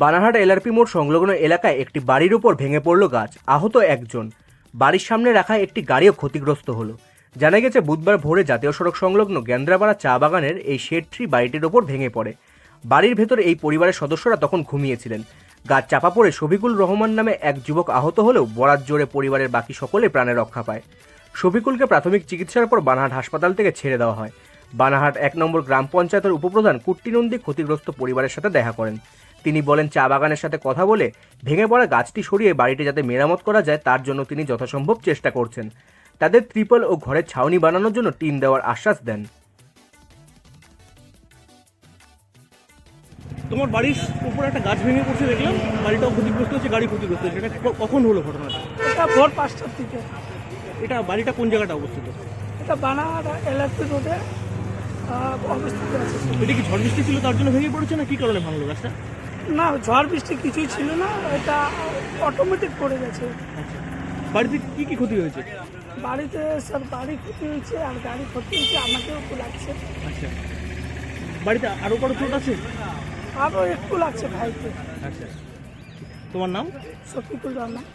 Banarhat LRP মোড় সংলগ্ন এলাকায় একটি বাড়ির উপর ভেঙে পড়ল গাছ, আহত একজন। বাড়ির সামনে রাখা একটি গাড়িও ক্ষতিগ্রস্ত হলো। জানা গেছে বুধবার ভোরে জাতীয় সড়ক সংলগ্ন গ্যান্দ্রাপাড়া চা বাগানের এই শেড ট্রি বাড়িটির ওপর ভেঙে পড়ে। বাড়ির ভেতর এই পরিবারের সদস্যরা তখন ঘুমিয়েছিলেন। গাছ চাপা পড়ে শফিকুল রহমান নামে এক যুবক আহত হলেও বরাত জোরে পরিবারের বাকি সকলে প্রাণে রক্ষা পায়। শফিকুলকে প্রাথমিক চিকিৎসার পর বানারহাট হাসপাতাল থেকে ছেড়ে দেওয়া হয়। বানারহাট ১ নম্বর গ্রাম পঞ্চায়েতের উপপ্রধান কুট্টি নন্দী ক্ষতিগ্রস্ত পরিবারের সাথে দেখা করেন। তিনি বলেন, চা বাগানের সাথে কথা বলে ভেঙে পড়া গাছটি সরিয়ে বাড়িটি যাতে মেরামত করা যায় তার জন্য তিনি যথাসম্ভব চেষ্টা করছেন। তাদের ত্রিপল ও ঘরের ছাউনি বানানোর জন্য টিন দেওয়ার আশ্বাস দেন। তোমার বাড়ির উপরে একটা গাছ ভেঙে পড়ছে দেখলাম, বাড়িটাও ক্ষতিগ্রস্ত হচ্ছে, গাড়ি ক্ষতিগ্রস্ত হচ্ছে, এটা কখন হলো ঘটনাটা? এটা ভোর 5টার দিকে। এটা বাড়িটা কোন জায়গাটা অবস্থিত? এটা বানারহাট এলআরপি রোডে অবস্থিত আছে। এটা কি ঝড় বৃষ্টি ছিল তার জন্য ভেঙে পড়েছে না কি কারণে ভাঙলো গাছটা? না, ঝড় বৃষ্টি কিছুই ছিল না, এটা অটোমেটিক পড়ে গেছে। আচ্ছা, বাড়িতে কি কি ক্ষতি হয়েছে? বাড়িতে স্যার বাড়ি ক্ষতি হয়েছে আর গাড়ি ক্ষতি হয়েছে, আমাকেও একটু লাগছে। আচ্ছা, বাড়িতে আরও কারো চোট আছে? আরও একটু লাগছে ভাইকে। আচ্ছা, তোমার নাম? শফিকুল রহমান।